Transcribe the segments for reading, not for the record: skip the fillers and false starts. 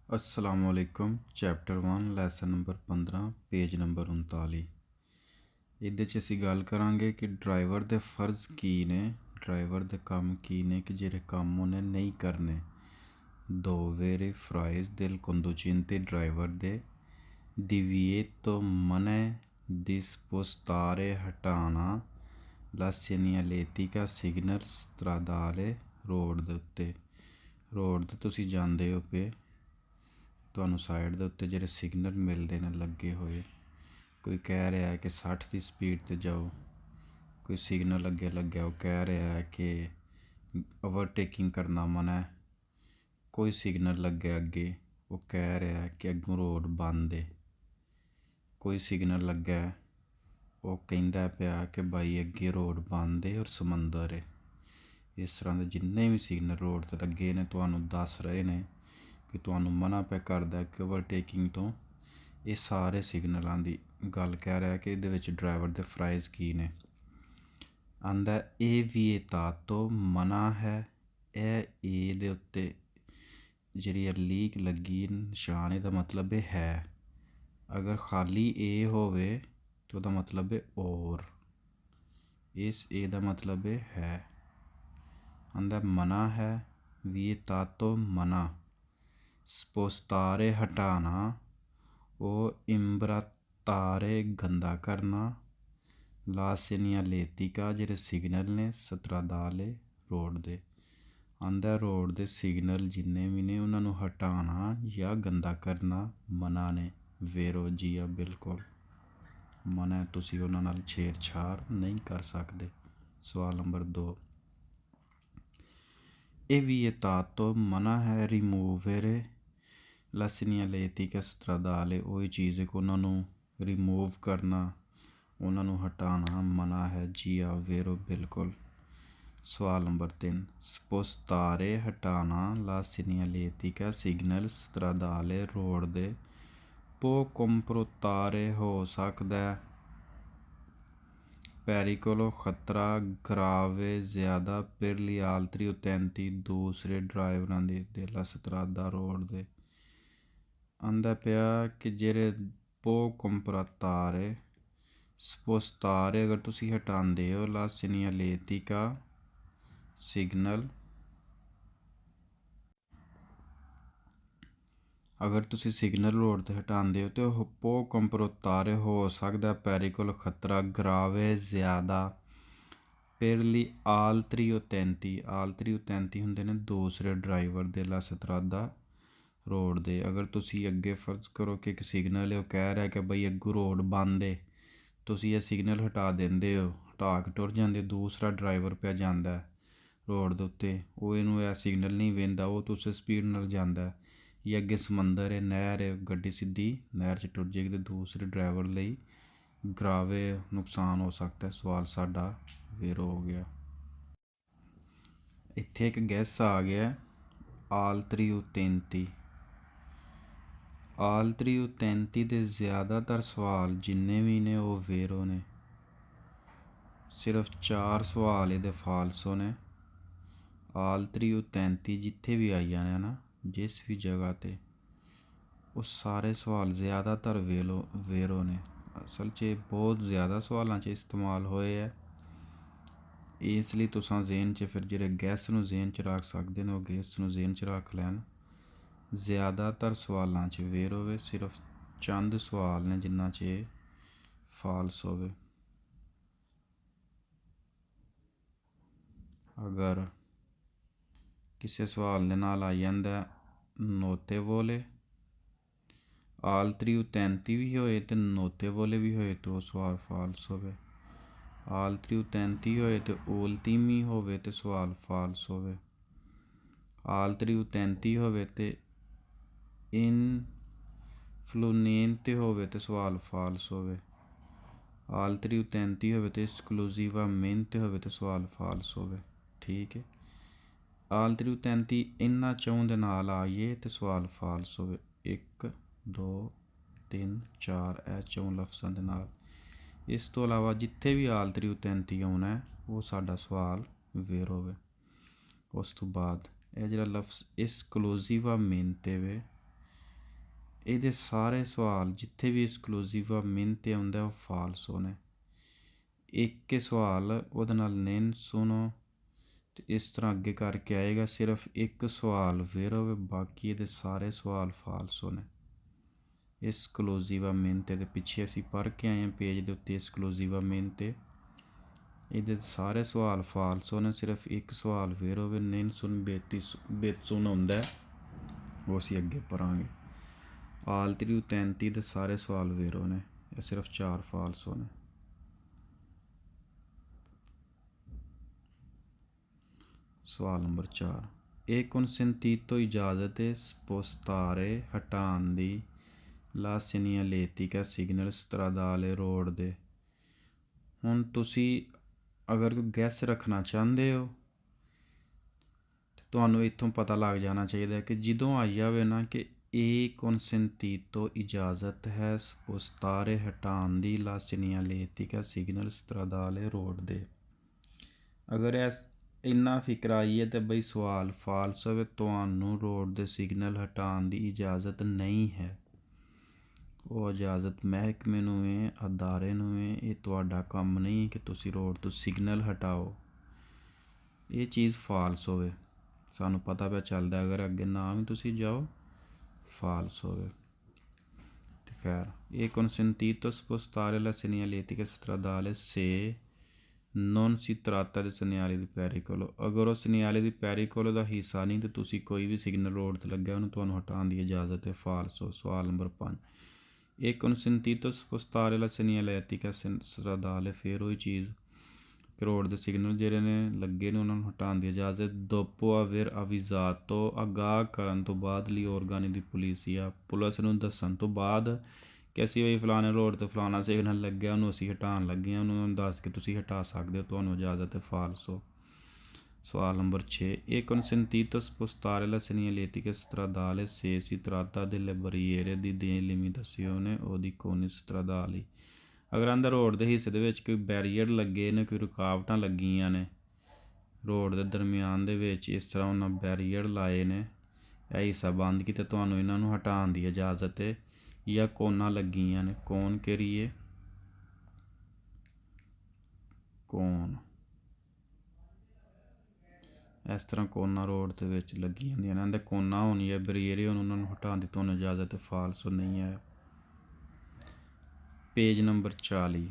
असलामुअलैकुम chapter 1 lesson number 15 page number 39। ਇਹਦੇ 'ਚ ਅਸੀਂ ਗੱਲ ਕਰਾਂਗੇ ਕਿ ਡਰਾਈਵਰ ਦੇ ਫਰਜ਼ ਕੀ ਨੇ, ਡਰਾਈਵਰ ਦੇ ਕੰਮ ਕੀ ਨੇ ਕਿ ਜਿਹੜੇ ਕੰਮ ਉਹਨੇ ਨਹੀਂ ਕਰਨੇ। dovere frais del conducente driver de divieto mane di spostare ਹਟਾਉਣਾ la segnaletica signal stradale road ਦੇ ਉੱਤੇ। ਰੋਡ 'ਤੇ ਤੁਸੀਂ ਜਾਂਦੇ ਹੋ ਪਏ, ਤੁਹਾਨੂੰ ਸਾਈਡ ਦੇ ਉੱਤੇ ਜਿਹੜੇ ਸਿਗਨਲ ਮਿਲਦੇ ਨੇ ਲੱਗੇ ਹੋਏ, ਕੋਈ ਕਹਿ ਰਿਹਾ ਹੈ ਕਿ 60 ਦੀ ਸਪੀਡ 'ਤੇ ਜਾਓ, ਕੋਈ ਸਿਗਨਲ ਅੱਗੇ ਲੱਗਿਆ ਉਹ ਕਹਿ ਰਿਹਾ ਹੈ ਕਿ ਓਵਰਟੇਕਿੰਗ ਕਰਨਾ ਮਨਾ ਹੈ, ਕੋਈ ਸਿਗਨਲ ਲੱਗਿਆ ਅੱਗੇ ਉਹ ਕਹਿ ਰਿਹਾ ਹੈ ਕਿ ਅੱਗੋਂ ਰੋਡ ਬੰਦ ਹੈ, ਕੋਈ ਸਿਗਨਲ ਲੱਗਾ ਉਹ ਕਹਿੰਦਾ ਪਿਆ ਕਿ ਬਾਈ ਅੱਗੇ ਰੋਡ ਬੰਦ ਹੈ ਔਰ ਸਮੁੰਦਰ ਹੈ। ਇਸ ਤਰ੍ਹਾਂ ਦੇ ਜਿੰਨੇ ਵੀ ਸਿਗਨਲ ਰੋਡ 'ਤੇ ਲੱਗੇ ਨੇ ਤੁਹਾਨੂੰ ਦੱਸ ਰਹੇ ਨੇ ਕਿ ਤੁਹਾਨੂੰ ਮਨਾ ਪਿਆ ਕਰਦਾ ਕਿ ਓਵਰਟੇਕਿੰਗ ਤੋਂ। ਇਹ ਸਾਰੇ ਸਿਗਨਲਾਂ ਦੀ ਗੱਲ ਕਹਿ ਰਿਹਾ ਕਿ ਇਹਦੇ ਵਿੱਚ ਡਰਾਈਵਰ ਦੇ ਫਰਾਈਜ਼ ਕੀ ਨੇ। ਆਂਦਾ ਇਹ ਵਿਏਤਾਤੋ ਮਨਾ ਹੈ, ਇਹ ਦੇ ਉੱਤੇ ਜਿਹੜੀ ਲੀਕ ਲੱਗੀ ਨਿਸ਼ਾਨ ਇਹਦਾ ਮਤਲਬ ਇਹ ਹੈ। ਅਗਰ ਖਾਲੀ ਇਹ ਹੋਵੇ ਤਾਂ ਉਹਦਾ ਮਤਲਬ ਹੈ ਔਰ, ਇਸ ਇਹ ਦਾ ਮਤਲਬ ਹੈ। ਆਂਦਾ ਮਨਾ ਹੈ, ਵਿਏਤਾਤੋ ਮਨਾ, ਸਪੋਸਤਾਰੇ ਹਟਾਉਣਾ, ਉਹ ਇੰਬਰਾਤਾਰੇ ਗੰਦਾ ਕਰਨਾ, ਲਾ ਸੀਨੀਆਲੇਤੀਕਾ ਜਿਹੜੇ ਸਿਗਨਲ ਨੇ ਸਤਰਾਦਾਲੇ ਰੋਡ ਦੇ। ਆਂਦਾ ਰੋਡ ਦੇ ਸਿਗਨਲ ਜਿੰਨੇ ਵੀ ਨੇ ਉਹਨਾਂ ਨੂੰ ਹਟਾਉਣਾ ਜਾਂ ਗੰਦਾ ਕਰਨਾ ਮਨਾ ਨੇ। ਵੇਰੋ ਜੀਆ ਬਿਲਕੁਲ ਮਨਾ, ਤੁਸੀਂ ਉਹਨਾਂ ਨਾਲ ਛੇੜਛਾੜ ਨਹੀਂ ਕਰ ਸਕਦੇ। ਸਵਾਲ ਨੰਬਰ 2, ਇਹ ਵਿਏਤਾਤੋ ਮਨਾ ਹੈ ਰਿਮੂਵੇਰੇ ਲਾ ਸੀਨੀਆਲੇਤੀਕਾ ਸਤਰਾਦਾਲੇ, ਉਹੀ ਚੀਜ਼ ਹੈ ਕਿ ਉਹਨਾਂ ਨੂੰ ਰਿਮੂਵ ਕਰਨਾ, ਉਹਨਾਂ ਨੂੰ ਹਟਾਉਣਾ ਮਨਾ ਹੈ। ਜੀਆ ਵੇਰੋ ਬਿਲਕੁਲ। ਸਵਾਲ ਨੰਬਰ 3, ਸਪੋਸਤਾਰੇ ਹਟਾਉਣਾ ਲਾ ਸੀਨੀਆਲੇਤੀਕਾ ਸਿਗਨਲ ਸਤਰਾਦਾਲੇ ਰੋਡ ਦੇ ਪੋ ਕੰਪਰੋਤਾਰੇ ਹੋ ਸਕਦਾ ਪੈਰੀਕੋਲੋ ਖਤਰਾ ਗਰਾਵੇ ਜ਼ਿਆਦਾ per gli altri utenti ਦੂਸਰੇ ਡਰਾਈਵਰਾਂ ਦੇ ਲਾ ਸਤਰਾਦਾ ਰੋਡ ਦੇ। ਆਂਦਾ ਪਿਆ ਕਿ ਜਿਹੜੇ ਪੋ ਕੰਪਰੋਤਾਰੇ ਸਪੋਸਤਾਰੇ ਅਗਰ ਤੁਸੀਂ ਹਟਾਉਂਦੇ ਹੋ ਲਾ ਸੀਨੀਆਲੇਤੀਕਾ ਸਿਗਨਲ, ਅਗਰ ਤੁਸੀਂ ਸਿਗਨਲ ਰੋਡ 'ਤੇ ਹਟਾਉਂਦੇ ਹੋ ਤਾਂ ਉਹ ਪੋ ਕੰਪਰੋਤਾਰੇ ਹੋ ਸਕਦਾ ਪੈਰੀਕੋਲ ਖਤਰਾ ਗਰਾਵੇ ਜ਼ਿਆਦਾ ਪੇਰਲੀ ਆਲਤਰੀ ਉਤੈਂਤੀ, ਆਲਤਰੀ ਉਤੈਂਤੀ ਹੁੰਦੇ ਨੇ ਦੂਸਰੇ ਡਰਾਈਵਰ ਦੇ ਲਾ ਸਤਰਾਦਾ ਰੋਡ ਦੇ। ਅਗਰ ਤੁਸੀਂ ਅੱਗੇ ਫਰਜ਼ ਕਰੋ ਕਿ ਇੱਕ ਸਿਗਨਲ ਹੈ ਉਹ ਕਹਿ ਰਿਹਾ ਕਿ ਬਈ ਅੱਗੋਂ ਰੋਡ ਬੰਦ ਹੈ, ਤੁਸੀਂ ਇਹ ਸਿਗਨਲ ਹਟਾ ਦਿੰਦੇ ਹੋ, ਹਟਾ ਕੇ ਟੁਰ ਜਾਂਦੇ, ਦੂਸਰਾ ਡਰਾਈਵਰ ਪਿਆ ਜਾਂਦਾ ਰੋਡ ਦੇ ਉੱਤੇ, ਉਹ ਇਹਨੂੰ ਇਹ ਸਿਗਨਲ ਨਹੀਂ ਵੇਂਦਾ, ਉਹ ਤੁਸੀਂ ਸਪੀਡ ਨਾਲ ਜਾਂਦਾ ਜਾਂ ਅੱਗੇ ਸਮੁੰਦਰ ਹੈ, ਨਹਿਰ ਹੈ, ਗੱਡੀ ਸਿੱਧੀ ਨਹਿਰ 'ਚ ਟੁਰ ਜਾਏਗੀ ਅਤੇ ਦੂਸਰੇ ਡਰਾਈਵਰ ਲਈ ਗਰਾਵੇ ਨੁਕਸਾਨ ਹੋ ਸਕਦਾ। ਸਵਾਲ ਸਾਡਾ ਵੇਰੋ ਹੋ ਗਿਆ। ਇੱਥੇ ਇੱਕ ਗੈਸ ਆ ਗਿਆ ਆਲਤਰੀ ਉਤੈਂਤੀ। ਆਲਤਰੀ ਉਤੈਂਤੀ ਦੇ ਜ਼ਿਆਦਾਤਰ ਸਵਾਲ ਜਿੰਨੇ ਵੀ ਨੇ ਉਹ ਵੇਰੋ ਨੇ, ਸਿਰਫ 4 ਸਵਾਲ ਇਹਦੇ ਫਾਲਸੋ ਨੇ। ਆਲਤਰੀ ਉਤੈਂਤੀ ਜਿੱਥੇ ਵੀ ਆਈਆਂ ਨੇ ਨਾ, ਜਿਸ ਵੀ ਜਗ੍ਹਾ 'ਤੇ, ਉਹ ਸਾਰੇ ਸਵਾਲ ਜ਼ਿਆਦਾਤਰ ਵੇਰੋ ਨੇ। ਅਸਲ 'ਚ ਬਹੁਤ ਜ਼ਿਆਦਾ ਸਵਾਲਾਂ 'ਚ ਇਸਤੇਮਾਲ ਹੋਏ ਹੈ, ਇਸ ਲਈ ਤੁਸੀਂ ਜ਼ੇਨ 'ਚ ਫਿਰ ਜਿਹੜੇ ਗੈਸ ਨੂੰ ਜ਼ੇਨ 'ਚ ਰੱਖ ਸਕਦੇ ਨੇ ਉਹ ਗੈਸ ਨੂੰ ਜ਼ੇਨ 'ਚ ਰੱਖ ਲੈਣ। ਜ਼ਿਆਦਾਤਰ ਸਵਾਲਾਂ 'ਚ ਵੇਰ ਹੋਵੇ, ਸਿਰਫ ਚੰਦ ਸਵਾਲ ਨੇ ਜਿਨ੍ਹਾਂ 'ਚ ਫਾਲਸ ਹੋਵੇ। ਅਗਰ ਕਿਸੇ ਸਵਾਲ ਦੇ ਨਾਲ ਆ ਜਾਂਦਾ ਨੋਤੇਵੋਲੇ, ਆਲਤਰੀ ਉਤੈਂਤੀ ਵੀ ਹੋਏ ਅਤੇ ਨੋਤੇਵੋਲੇ ਵੀ ਹੋਏ ਤਾਂ ਉਹ ਸਵਾਲ ਫਾਲਸ ਹੋਵੇ। ਆਲਤਰੀ ਉਤੈਂਤੀ ਹੋਏ ਅਤੇ ਓਲਤੀਮੀ ਹੋਵੇ ਅਤੇ ਸਵਾਲ ਫਾਲਸ ਹੋਵੇ। ਆਲਤਰੀ ਉਤੈਂਤੀ ਹੋਵੇ ਅਤੇ ਇਨਫਲੂਨੇਂਤੇ ਹੋਵੇ ਅਤੇ ਸਵਾਲ ਫਾਲਸ ਹੋਵੇ। ਆਲਤਰੀ ਉਤੈਂਤੀ ਹੋਵੇ ਅਤੇ ਐਕਸਕਲੂਸਿਵਾਮੇਂਤੇ ਹੋਵੇ ਅਤੇ ਸਵਾਲ ਫਾਲਸ ਹੋਵੇ। ਠੀਕ ਹੈ, ਆਲਤਰੀ ਉਤੈਂਤੀ ਇਹਨਾਂ ਚੌਂ ਦੇ ਨਾਲ ਆਈਏ ਅਤੇ ਸਵਾਲ ਫਾਲਸ ਹੋਵੇ। 1 2 3 4 ਇਹ ਚੌਂ ਲਫ਼ਜ਼ਾਂ ਦੇ ਨਾਲ। ਇਸ ਤੋਂ ਇਲਾਵਾ ਜਿੱਥੇ ਵੀ ਆਲਤਰੀ ਉਤੈਂਤੀ ਆਉਣਾ ਉਹ ਸਾਡਾ ਸਵਾਲ ਵੇਰ ਹੋਵੇ। ਉਸ ਤੋਂ ਬਾਅਦ ਇਹ ਜਿਹੜਾ ਲਫ਼ਜ਼ ਐਕਸਕਲੂਸਿਵਾਮੇਂਤੇ ਵੇ, ਇਹਦੇ ਸਾਰੇ ਸਵਾਲ ਜਿੱਥੇ ਵੀ ਐਕਸਕਲੂਸਿਵ ਆ ਮਿਨ 'ਤੇ ਆਉਂਦਾ ਉਹ ਫਾਲਸੋ ਨੇ। ਇੱਕ ਹੀ ਸਵਾਲ ਉਹਦੇ ਨਾਲ ਨਿਨ ਸੁਣੋ ਅਤੇ ਇਸ ਤਰ੍ਹਾਂ ਅੱਗੇ ਕਰਕੇ ਆਏਗਾ। ਸਿਰਫ ਇੱਕ ਸਵਾਲ ਫਿਰ ਹੋਵੇ, ਬਾਕੀ ਇਹਦੇ ਸਾਰੇ ਸਵਾਲ ਫਾਲਸੋ ਨੇ। ਐਕਸਕਲੂਸਿਵਾ ਮਿਨ 'ਤੇ ਪਿੱਛੇ ਅਸੀਂ ਪੜ੍ਹ ਕੇ ਆਏ ਹਾਂ ਪੇਜ ਦੇ ਉੱਤੇ ਐਕਸਕਲੂਸਿਵਾ ਮਿਨ 'ਤੇ ਇਹਦੇ ਸਾਰੇ ਸਵਾਲ ਫਾਲਸੋ ਨੇ। ਸਿਰਫ ਇੱਕ ਸਵਾਲ ਫਿਰ ਹੋਵੇ, ਨਿਨ ਸੁਣ ਬੇਤਸੁਣ ਆਉਂਦਾ, ਉਹ ਅਸੀਂ ਅੱਗੇ ਪੜ੍ਹਾਂਗੇ। ਆਲਤਰੀ ਉਤੈਂਤੀ ਦੇ ਸਾਰੇ ਸਵਾਲ ਵੇਰੋ ਨੇ, ਇਹ ਸਿਰਫ 4 ਫਾਲਸੋ ਨੇ। ਸਵਾਲ ਨੰਬਰ 4, ਇਹ consentito ਇਜਾਜ਼ਤ spostare ਹਟਾਉਣ ਦੀ ਲਾ segnaletica signal stradale ਰੋਡ ਦੇ। ਹੁਣ ਤੁਸੀਂ ਅਗਰ ਕੋਈ ਗੈਸ ਰੱਖਣਾ ਚਾਹੁੰਦੇ ਹੋ ਤੁਹਾਨੂੰ ਇੱਥੋਂ ਪਤਾ ਲੱਗ ਜਾਣਾ ਚਾਹੀਦਾ ਕਿ ਜਦੋਂ ਆ ਜਾਵੇ ਨਾ ਕਿ ਇਹ consentito ਇਜਾਜ਼ਤ ਹੈ spostare ਹਟਾਉਣ ਦੀ ਲਾ segnaletica signal stradale ਰੋਡ ਦੇ। ਅਗਰ ਇੰਨਾ ਫਿਕਰ ਆਈ ਹੈ ਤਾਂ ਬਈ ਸਵਾਲ ਫਾਲਸ ਹੋਵੇ, ਤੁਹਾਨੂੰ ਰੋਡ ਦੇ ਸਿਗਨਲ ਹਟਾਉਣ ਦੀ ਇਜਾਜ਼ਤ ਨਹੀਂ ਹੈ। ਉਹ ਇਜਾਜ਼ਤ ਮਹਿਕਮੇ ਨੂੰ ਹੈ, ਅਦਾਰੇ ਨੂੰ ਹੈ। ਇਹ ਤੁਹਾਡਾ ਕੰਮ ਨਹੀਂ ਕਿ ਤੁਸੀਂ ਰੋਡ ਤੋਂ ਸਿਗਨਲ ਹਟਾਓ। ਇਹ ਚੀਜ਼ ਫਾਲਸ ਹੋਵੇ, ਸਾਨੂੰ ਪਤਾ ਪਿਆ ਚੱਲਦਾ। ਅਗਰ ਅੱਗੇ ਨਾ ਵੀ ਤੁਸੀਂ ਜਾਓ ਫਾਲਸ ਹੋਵੇ ਤੇ ਖੈਰ। ਇਹ consentito spostare la segnaletica stradale se non si tratta di segnale di pericolo। ਅਗਰ ਉਹ segnale di pericolo ਦਾ ਹਿੱਸਾ ਨਹੀਂ ਤਾਂ ਤੁਸੀਂ ਕੋਈ ਵੀ ਸਿਗਨਲ ਰੋਡ 'ਤੇ ਲੱਗਿਆ ਉਹਨੂੰ ਤੁਹਾਨੂੰ ਹਟਾਉਣ ਦੀ ਇਜਾਜ਼ਤ ਹੈ। ਫਾਲਸੋ। ਸਵਾਲ ਨੰਬਰ 5, ਇਹ consentito spostare la segnaletica stradale, ਫਿਰ ਉਹੀ ਚੀਜ਼ ਕਿ ਰੋਡ ਦੇ ਸਿਗਨਲ ਜਿਹੜੇ ਨੇ ਲੱਗੇ ਨੇ ਉਹਨਾਂ ਨੂੰ ਹਟਾਉਣ ਦੀ ਇਜਾਜ਼ਤ dopo aver avvisato ਆਗਾਹ ਕਰਨ ਤੋਂ ਬਾਅਦ ਲਈ organi ਦੀ ਪੁਲਿਸਿਆ ਪੁਲਿਸ ਨੂੰ ਦੱਸਣ ਤੋਂ ਬਾਅਦ ਕਿ ਅਸੀਂ ਬਈ ਫਲਾਣੇ ਰੋਡ 'ਤੇ ਫਲਾਣਾ ਸਿਗਨਲ ਲੱਗਿਆ, ਉਹਨੂੰ ਅਸੀਂ ਹਟਾਉਣ ਲੱਗੇ ਹਾਂ, ਉਹਨੂੰ ਦੱਸ ਕੇ ਤੁਸੀਂ ਹਟਾ ਸਕਦੇ ਹੋ, ਤੁਹਾਨੂੰ ਇਜਾਜ਼ਤ ਹੈ। ਫਾਲਸੋ। ਸਵਾਲ ਨੰਬਰ 6, ਇਹ consentito spostare la segnaletica stradale se si tratta delle barriere di delimitazione o di coni stradali। ਅਗਰ ਆਂਦਾ ਰੋਡ ਦੇ ਹਿੱਸੇ ਦੇ ਵਿੱਚ ਕੋਈ ਬੈਰੀਅਰ ਲੱਗੇ ਨੇ, ਕੋਈ ਰੁਕਾਵਟਾਂ ਲੱਗੀਆਂ ਨੇ ਰੋਡ ਦੇ ਦਰਮਿਆਨ ਦੇ ਵਿੱਚ, ਇਸ ਤਰ੍ਹਾਂ ਉਹਨਾਂ ਬੈਰੀਅਰ ਲਾਏ ਨੇ, ਇਹ ਹਿੱਸਾ ਬੰਦ ਕੀਤਾ, ਤੁਹਾਨੂੰ ਇਹਨਾਂ ਨੂੰ ਹਟਾਉਣ ਦੀ ਇਜਾਜ਼ਤ ਹੈ। ਜਾਂ ਕੋਨਾਂ ਲੱਗੀਆਂ ਨੇ, ਕੋਨ ਕਿਹੜੀ ਹੈ? ਕੋਨ। ਇਸ ਤਰ੍ਹਾਂ ਕੋਨਾ ਰੋਡ ਦੇ ਵਿੱਚ ਲੱਗੀਆਂ ਹੁੰਦੀਆਂ ਨੇ, ਇਹਦੇ ਕੋਨਾ ਹੋਣੀ ਹੈ, ਬਰੀਏਰੇ ਹੋਣ, ਉਹਨਾਂ ਨੂੰ ਹਟਾਉਣ ਦੀ ਤੁਹਾਨੂੰ ਇਜਾਜ਼ਤ ਫਾਲਸ ਨਹੀਂ ਹੈ। ਪੇਜ ਨੰਬਰ 40,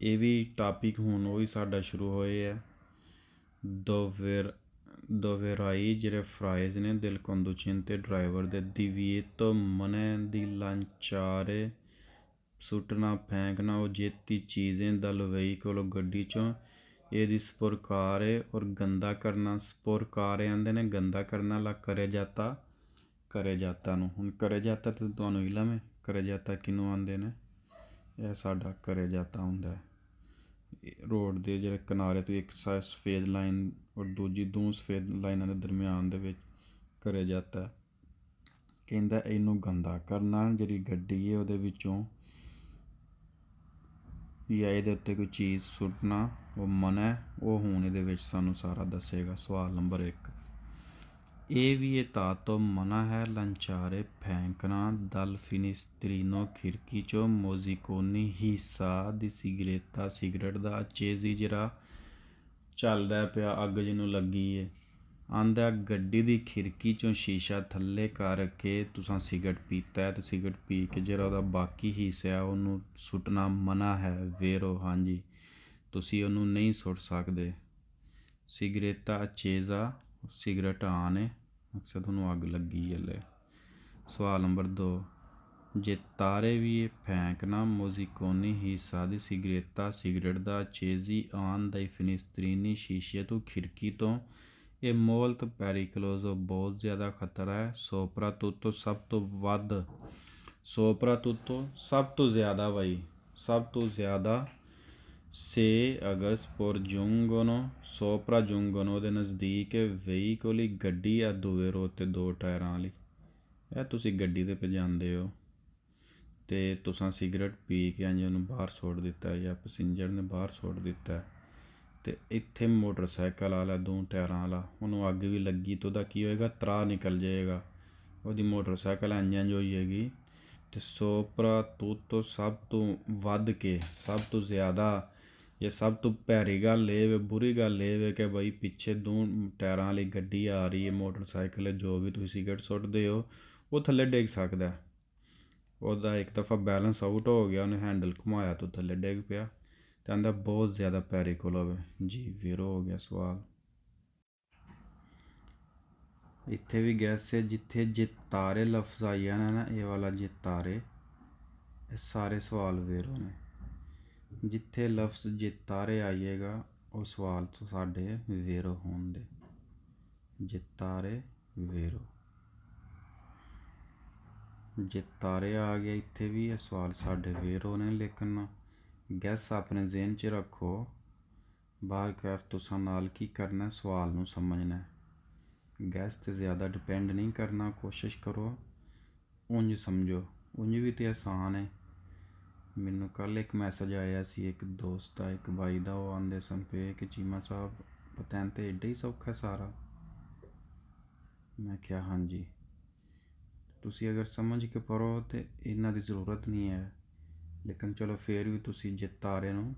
ਇਹ ਵੀ ਟਾਪਿਕ ਹੁਣ ਉਹ ਵੀ ਸਾਡਾ ਸ਼ੁਰੂ ਹੋਏ ਹੈ। ਦੋਵੇਰਾਈ ਜਿਹੜੇ ਫਰਾਈਜ਼ ਨੇ ਦਿਲ ਕੰਦੂਚਿੰਤੇ ਡਰਾਈਵਰ ਦੇ ਦਿਵੀਏਤੋ ਮਨੇ ਦੀ ਲਾਂਚਾਰੇ ਸੁੱਟਣਾ ਫੈਂਕਣਾ ਉਹ ਜੇਤੀ ਚੀਜ਼ें ਦਲ ਵਹੀਕਲ ਗੱਡੀ 'ਚੋਂ ਇਹਦੀ ਸਪੁਰਕਾਰ ਹੈ ਔਰ ਗੰਦਾ ਕਰਨਾ। ਸਪੁਰਕਾਰ ਆਂਦੇ ਨੇ ਗੰਦਾ ਕਰਨਾ ਲਾ ਕਰੇ ਜਾਤਾ ਨੂੰ। ਹੁਣ ਕਰੇ ਜਾਤਾ ਤੇ ਤੁਹਾਨੂੰ ਇਲਮ ਹੈ ਕਰੇ ਜਾਤਾ ਕਿਹਨੂੰ ਆਉਂਦੇ ਨੇ? ਇਹ ਸਾਡਾ ਕਰੇ ਜਾਤਾ ਹੁੰਦਾ ਰੋਡ ਦੇ ਜਿਹੜੇ ਕਿਨਾਰੇ ਤੋਂ ਇੱਕ ਸਫੇਦ ਲਾਈਨ ਔਰ ਦੂਜੀ ਦੋ ਸਫੇਦ ਲਾਈਨਾਂ ਦੇ ਦਰਮਿਆਨ ਦੇ ਵਿੱਚ ਕਰੇ ਜਾਤਾ। ਕਹਿੰਦਾ ਇਹਨੂੰ ਗੰਦਾ ਕਰਨਾ, ਜਿਹੜੀ ਗੱਡੀ ਹੈ ਉਹਦੇ ਵਿੱਚੋਂ ਜਾਂ ਇਹਦੇ ਉੱਤੇ ਕੋਈ ਚੀਜ਼ ਸੁੱਟਣਾ ਉਹ ਮਨਾ, ਉਹ ਹੁਣ ਇਹਦੇ ਵਿੱਚ ਸਾਨੂੰ ਸਾਰਾ ਦੱਸੇਗਾ। ਸਵਾਲ ਨੰਬਰ 1, ਇਹ ਵੀ ਇਹ ਤਾਤੋਂ ਮਨਾ ਹੈ ਲਾਂਚਾਰੇ ਫੈਂਕਣਾ ਦਲ ਫਿਨਿਸਤਰੀਨੋ ਖਿੜਕੀ 'ਚੋਂ ਮੋਜ਼ੀਕੋਨੀ ਹਿੱਸਾ ਦੀ ਸਿਗਰੇਟਾ ਸਿਗਰਟ ਦਾ ਚੇਜ਼ੀ ਜਿਹੜਾ ਚੱਲਦਾ ਪਿਆ ਅੱਗ ਜਿਹਨੂੰ ਲੱਗੀ ਹੈ। ਆਂਦਾ ਗੱਡੀ ਦੀ ਖਿੜਕੀ 'ਚੋਂ ਸ਼ੀਸ਼ਾ ਥੱਲੇ ਕਰਕੇ ਤੁਸੀਂ ਸਿਗਰਟ ਪੀਤਾ ਅਤੇ ਸਿਗਰਟ ਪੀ ਕੇ ਜਿਹੜਾ ਉਹਦਾ ਬਾਕੀ ਹਿੱਸਾ ਉਹਨੂੰ ਸੁੱਟਣਾ ਮਨਾ ਹੈ। ਵੇਰੋ, ਹਾਂਜੀ ਤੁਸੀਂ ਉਹਨੂੰ ਨਹੀਂ ਸੁੱਟ ਸਕਦੇ। ਸਿਗਰੇਟਾ ਅਚੇਜ਼ਾ ਸਿਗਰਟ ਆਨ ਹੈ, ਮਕਸਦ ਉਹਨੂੰ ਅੱਗ ਲੱਗੀ ਹਲੇ। ਸਵਾਲ ਨੰਬਰ 2, ਜੇ ਤਾਰੇ ਵੀ ਇਹ ਫੈਂਕਣਾ ਮੋਜ਼ੀਕੋਨੀ ਹਿੱਸਾ ਦੀ ਸਿਗਰੇਟਾ ਸਿਗਰਟ ਦਾ ਚੇਜ਼ੀ ਆਨ ਦਾ ਫਿਨਿਸਤਰੀਨੀ ਸ਼ੀਸ਼ੇ ਤੋਂ ਖਿੜਕੀ ਤੋਂ ਇਹ ਮੋਲਤ ਪੈਰੀਕਲੋਜ਼ੋ ਬਹੁਤ ਜ਼ਿਆਦਾ ਖਤਰਾ ਹੈ। ਸੋਪਰਾ ਤੁੱਤੋ ਸਭ ਤੋਂ ਵੱਧ, ਸੋਪਰਾ ਤੁੱਤੋ ਸਭ ਤੋਂ ਜ਼ਿਆਦਾ ਬਾਈ, ਸਭ ਤੋਂ ਜ਼ਿਆਦਾ। ਸੇ ਅਗਰ ਸਪੋਰਜੁੰਗੋਨੋ ਸੋਪਰਾ ਜੁੰਗੋਨੋ ਦੇ ਨਜ਼ਦੀਕ ਵਹੀਕੋਲੀ ਗੱਡੀ ਆ ਦੋਵੇਂ ਰੋ ਤੇ 2 ਟਾਇਰਾਂ ਵਾਲੀ। ਇਹ ਤੁਸੀਂ ਗੱਡੀ 'ਤੇ ਭਜਾਉਂਦੇ ਹੋ ਅਤੇ ਤੁਸੀਂ ਸਿਗਰਟ ਪੀ ਕੇ ਇੰਝ ਉਹਨੂੰ ਬਾਹਰ ਸੁੱਟ ਦਿੱਤਾ ਜਾਂ ਪੈਸੰਜਰ ਨੇ ਬਾਹਰ ਸੁੱਟ ਦਿੱਤਾ ਅਤੇ ਇੱਥੇ ਮੋਟਰਸਾਈਕਲ ਵਾਲਾ 2 ਟਾਇਰਾਂ ਵਾਲਾ ਉਹਨੂੰ ਅੱਗ ਵੀ ਲੱਗੀ ਤਾਂ ਉਹਦਾ ਕੀ ਹੋਏਗਾ? ਤਰਾਹ ਨਿਕਲ ਜਾਏਗਾ। ਉਹਦੀ ਮੋਟਰਸਾਈਕਲ ਇੰਜਨ ਜੋ ਹੋਏਗੀ ਤੇ ਸੋਪਰਾ tutto ਸਭ ਤੋਂ ਵੱਧ ਕੇ ਸਭ ਤੋਂ ਜ਼ਿਆਦਾ ਇਹ ਸਭ ਤੋਂ ਭੈੜੀ ਗੱਲ ਇਹ ਵੇ ਬੁਰੀ ਗੱਲ ਇਹ ਵੇ ਕਿ ਬਈ ਪਿੱਛੇ ਦੋ ਟਾਇਰਾਂ ਵਾਲੀ ਗੱਡੀ ਆ ਰਹੀ ਹੈ ਮੋਟਰਸਾਈਕਲ ਜੋ ਵੀ ਤੁਸੀਂ ਸਿਗਰਟ ਸੁੱਟਦੇ ਹੋ ਉਹ ਥੱਲੇ ਡਿੱਗ ਸਕਦਾ। ਉਹਦਾ ਇੱਕ ਦਫਾ ਬੈਲੈਂਸ ਆਊਟ ਹੋ ਗਿਆ ਉਹਨੇ ਹੈਂਡਲ ਘੁਮਾਇਆ ਤੋਂ ਥੱਲੇ ਡਿੱਗ ਪਿਆ ਤੇ ਕਹਿੰਦਾ ਬਹੁਤ ਜ਼ਿਆਦਾ ਪੈਰੀਕਲ ਹੋਵੇ ਜੀ ਵੀਰੋ ਹੋ ਗਿਆ ਸਵਾਲ। ਇੱਥੇ ਵੀ ਗੈਸ ਹੈ ਜਿੱਥੇ ਜਿਤਾਰੇ ਲਫ਼ਜ਼ ਆਈ ਜਾਣਾ ਨਾ ਇਹ ਵਾਲਾ ਜਿਤਾਰੇ ਇਹ ਸਾਰੇ ਸਵਾਲ ਵੇਰੋ ਨੇ ਜਿੱਥੇ ਲਫ਼ਜ਼ ਜਿਤਾਰੇ ਆਈਏਗਾ ਉਹ ਸਵਾਲ ਤੋਂ ਸਾਡੇ ਵੇਰੋ ਹੋਣਗੇ ਜਿਤਾਰੇ ਵੇਰੋ ਜਿਤਾਰੇ ਆ ਗਿਆ ਇੱਥੇ ਵੀ ਇਹ ਸਵਾਲ ਸਾਡੇ ਵੇਰੋ ਨੇ ਲੇਕਿਨ ਗੈਸ ਆਪਣੇ ਜ਼ਿਹਨ 'ਚ ਰੱਖੋ ਬਾਹਰ ਕੈਫ ਤੁਸਾਂ ਨਾਲ ਕੀ ਕਰਨਾ ਸਵਾਲ ਨੂੰ ਸਮਝਣਾ ਗੈਸ 'ਤੇ ਜ਼ਿਆਦਾ ਡਿਪੈਂਡ ਨਹੀਂ ਕਰਨਾ ਕੋਸ਼ਿਸ਼ ਕਰੋ ਉਂਝ ਸਮਝੋ ਉਂਝ ਵੀ ਤਾਂ ਆਸਾਨ ਹੈ। ਮੈਨੂੰ ਕੱਲ੍ਹ ਇੱਕ ਮੈਸੇਜ ਆਇਆ ਸੀ ਇੱਕ ਦੋਸਤ ਦਾ ਇੱਕ ਬਾਈ ਦਾ ਉਹ ਆਉਂਦੇ ਸਨ ਪਏ ਕਿ ਚੀਮਾ ਸਾਹਿਬ ਪਤੈਨ ਤਾਂ ਏਡਾ ਹੀ ਸੌਖਾ ਸਾਰਾ। ਮੈਂ ਕਿਹਾ ਹਾਂਜੀ ਤੁਸੀਂ ਅਗਰ ਸਮਝ ਕੇ ਪੜ੍ਹੋ ਤਾਂ ਇਹਨਾਂ ਦੀ ਜ਼ਰੂਰਤ ਨਹੀਂ ਹੈ ਲੇਕਿਨ ਚਲੋ ਫਿਰ ਵੀ ਤੁਸੀਂ ਜਿਤਾਰੇ ਨੂੰ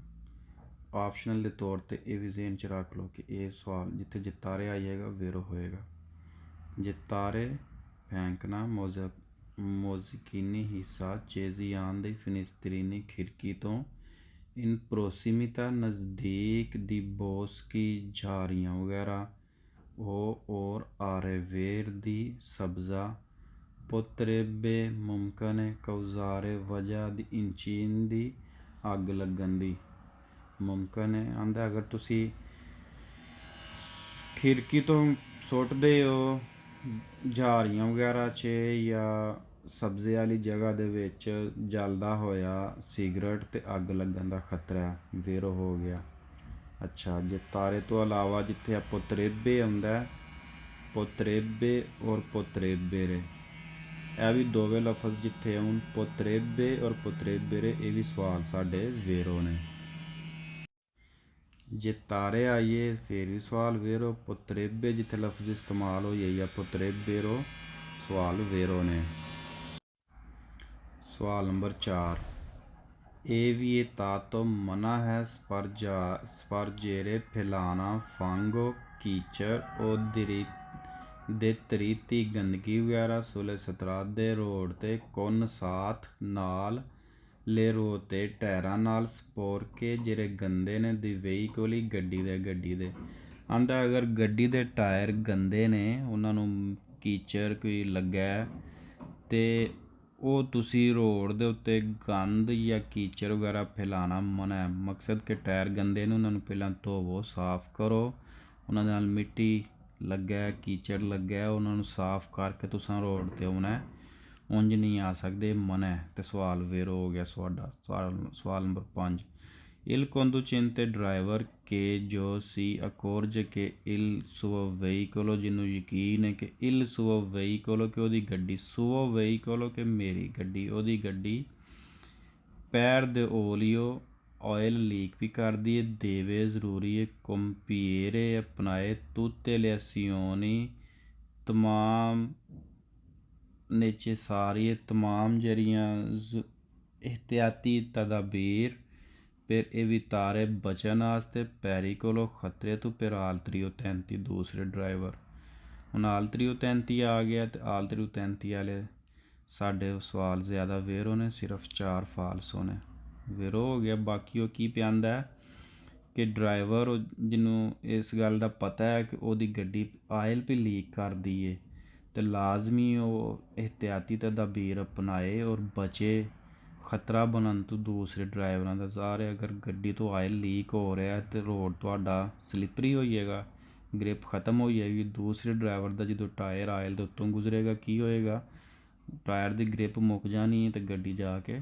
ਆਪਸ਼ਨਲ ਦੇ ਤੌਰ 'ਤੇ ਇਹ ਵੀ ਜ਼ਿਹਨ 'ਚ ਰੱਖ ਲਓ ਕਿ ਇਹ ਸਵਾਲ ਜਿੱਥੇ ਜਿਤਾਰੇ ਆਈਏਗਾ ਵੇਰੋ ਹੋਏਗਾ। ਜਿਤਾਰੇ ਫੈਂਕਣਾ ਮੋਜ਼ੀਕੀਨੀ ਹਿੱਸਾ ਚੇਜ਼ੀਆਨ ਦੀ ਫਿਨਿਸਤਰੀਨੀ ਖਿੜਕੀ ਤੋਂ ਇਨ ਪ੍ਰੋਸੀਮਿਤਾ ਨਜ਼ਦੀਕ ਦੀ ਬੋਸਕੀ ਝਾੜੀਆਂ ਵਗੈਰਾ ਉਹ ਔਰ ਆਰੇਵੇਰ ਦੀ ਸਬਜ਼ਾ potrebbe ਮੁਮਕਨ ਹੈ ਕੌਜ਼ਾਰੇ ਵਜ੍ਹਾ ਦੀ ਇੰਚੀਨ ਦੀ ਅੱਗ ਲੱਗਣ ਦੀ ਮੁਮਕਨ ਹੈ ਆਂਦਾ ਅਗਰ ਤੁਸੀਂ ਖਿੜਕੀ ਤੋਂ ਸੁੱਟਦੇ ਹੋ ਝਾੜੀਆਂ ਵਗੈਰਾ 'ਚ ਜਾਂ ਸਬਜ਼ੀ ਵਾਲੀ ਜਗ੍ਹਾ ਦੇ ਵਿੱਚ ਜਲਦਾ ਹੋਇਆ ਸਿਗਰਟ ਤੇ ਅੱਗ ਲੱਗਣ ਦਾ ਖਤਰਾ ਵੇਰੋ ਹੋ ਗਿਆ। ਅੱਛਾ ਜਿਤਾਰੇ ਤੋਂ ਇਲਾਵਾ ਜਿੱਥੇ ਪੋਤਰੇਬੇ ਆਉਂਦਾ ਪੋਤਰੇਬੇ ਔਰ ਪੋਤਰੇਬੇਰੇ ਇਹ ਵੀ ਦੋਵੇਂ ਲਫ਼ਜ਼ ਜਿੱਥੇ ਆਉਣ ਪੋਤਰੇਬੇ ਔਰ ਪੋਤਰੇਬੇਰੇ ਇਹ ਵੀ ਸਵਾਲ ਸਾਡੇ ਵੇਰੋ ਨੇ। ਜਿਤਾਰੇ ਆਈਏ ਫਿਰ ਵੀ ਸਵਾਲ ਵੇਰੋ ਪੋਤਰੇਬੇ ਜਿੱਥੇ ਲਫ਼ਜ਼ ਇਸਤੇਮਾਲ ਹੋਈ ਜਾਂ ਪੋਤਰੇਬੇਰੋ ਸਵਾਲ ਵੇਰੋ ਨੇ। ਸਵਾਲ ਨੰਬਰ 4 ਇਹ ਵਿetato ਮਨਾ ਹੈ ਸਪਰਜੇਰੇ ਫੈਲਾਣਾ ਫੰਗੋ ਕੀਚੜ ਉਹ ਦਰਿਤੀ ਗੰਦਗੀ ਵਗੈਰਾ ਸੁਲੇ ਸਤਰਾਦ ਦੇ ਰੋਡ 'ਤੇ ਕੁੰਨ ਸਾਥ ਨਾਲ ਲੇਰੋ 'ਤੇ ਟਾਇਰਾਂ ਨਾਲ ਸਪੋਰ ਕੇ ਜਿਹੜੇ ਗੰਦੇ ਨੇ ਦੀ ਵਹੀਕਲੀ ਗੱਡੀ ਦੇ ਆਂਦਾ ਅਗਰ ਗੱਡੀ ਦੇ ਟਾਇਰ ਗੰਦੇ ਨੇ ਉਹਨਾਂ ਨੂੰ ਕੀਚੜ ਕੋਈ ਲੱਗਾ ਅਤੇ ਉਹ ਤੁਸੀਂ ਰੋਡ ਦੇ ਉੱਤੇ ਗੰਦ ਜਾਂ ਕੀਚੜ ਵਗੈਰਾ ਫੈਲਾਉਣਾ ਮਨਾ ਹੈ। ਮਕਸਦ ਕਿ ਟਾਇਰ ਗੰਦੇ ਨੇ ਉਹਨਾਂ ਨੂੰ ਪਹਿਲਾਂ ਧੋਵੋ ਸਾਫ਼ ਕਰੋ ਉਹਨਾਂ ਦੇ ਨਾਲ ਮਿੱਟੀ ਲੱਗਾ ਕੀਚੜ ਲੱਗਾ ਉਹਨਾਂ ਨੂੰ ਸਾਫ਼ ਕਰਕੇ ਤੁਸੀਂ ਰੋਡ 'ਤੇ ਆਉਣਾ ਉਂਝ ਨਹੀਂ ਆ ਸਕਦੇ ਮਨਾ ਹੈ ਅਤੇ ਸਵਾਲ ਵੇਰੋ ਹੋ ਗਿਆ ਤੁਹਾਡਾ। ਸਵਾਲ ਨੰਬਰ 5 ਇਲ conducente ਡਰਾਈਵਰ ਕੇ ਜੋ ਸੀ ਅਕੋਰਜ ਕੇ ਇਲ ਸੁਓ ਵਹੀਕਲੋ ਜਿਹਨੂੰ ਯਕੀਨ ਹੈ ਕਿ ਇਲ ਸੁਓ ਵਹੀਕਲੋ ਕਿ ਉਹਦੀ ਗੱਡੀ ਸੁਓ ਵਹੀਕਲੋ ਕਿ ਮੇਰੀ ਗੱਡੀ ਉਹਦੀ ਗੱਡੀ ਪੈਰ ਦੇ ਓਲੀਓ ਆਇਲ ਲੀਕ ਵੀ ਕਰਦੀ ਹੈ ਦੇਵੇ ਜ਼ਰੂਰੀ ਹੈ ਕੰਪੀਰੇ ਅਪਣਾਏ ਤੁੱਤੇ le azioni ਤਮਾਮ ਨੇਚੇਸਾਰੀ ਤਮਾਮ ਜਿਹੜੀਆਂ ਇਹਤਿਆਤੀ ਤਦਾਬੀਰ ਫਿਰ ਇਹ ਵੀ ਤਾਰੇ ਬਚਣ ਵਾਸਤੇ ਪੈਰੀਕੋਲੋ ਖਤਰੇ ਤੋਂ ਫਿਰ ਆਲਤਰੀਓ 33 ਦੂਸਰੇ ਡਰਾਈਵਰ ਹੁਣ ਆਲਤਰੀਓ 33 ਆ ਗਿਆ ਅਤੇ ਆਲਤਰੀਓ 33 ਵਾਲੇ ਸਾਡੇ ਸਵਾਲ ਜ਼ਿਆਦਾ ਵੇਰੋ ਨੇ ਸਿਰਫ 4 ਫਾਲਸੋ ਨੇ ਵੇਰੋ ਹੋ ਗਿਆ। ਬਾਕੀ ਉਹ ਕੀ ਪਿਆਂਦਾ ਕਿ ਡਰਾਈਵਰ ਜਿਹਨੂੰ ਇਸ ਗੱਲ ਦਾ ਪਤਾ ਹੈ ਕਿ ਉਹਦੀ ਗੱਡੀ ਆਇਲ ਵੀ ਲੀਕ ਕਰਦੀ ਹੈ ਅਤੇ ਲਾਜ਼ਮੀ ਉਹ ਇਹਤਿਆਤੀ ਤਦਾਬੀਰ ਅਪਣਾਏ ਔਰ ਬਚੇ ਖਤਰਾ ਬਣਨ ਤੋਂ ਦੂਸਰੇ ਡਰਾਈਵਰਾਂ ਦਾ ਜ਼ਾਹਰ ਹੈ। ਅਗਰ ਗੱਡੀ ਤੋਂ ਆਇਲ ਲੀਕ ਹੋ ਰਿਹਾ ਅਤੇ ਰੋਡ ਤੁਹਾਡਾ ਸਲਿੱਪਰੀ ਹੋ ਜਾਏਗਾ ਗ੍ਰਿਪ ਖ਼ਤਮ ਹੋ ਜਾਏਗੀ ਦੂਸਰੇ ਡਰਾਈਵਰ ਦਾ ਜਦੋਂ ਟਾਇਰ ਆਇਲ ਦੇ ਉੱਤੋਂ ਗੁਜ਼ਰੇਗਾ ਕੀ ਹੋਏਗਾ ਟਾਇਰ ਦੀ ਗ੍ਰਿਪ ਮੁੱਕ ਜਾਣੀ ਹੈ ਅਤੇ ਗੱਡੀ ਜਾ ਕੇ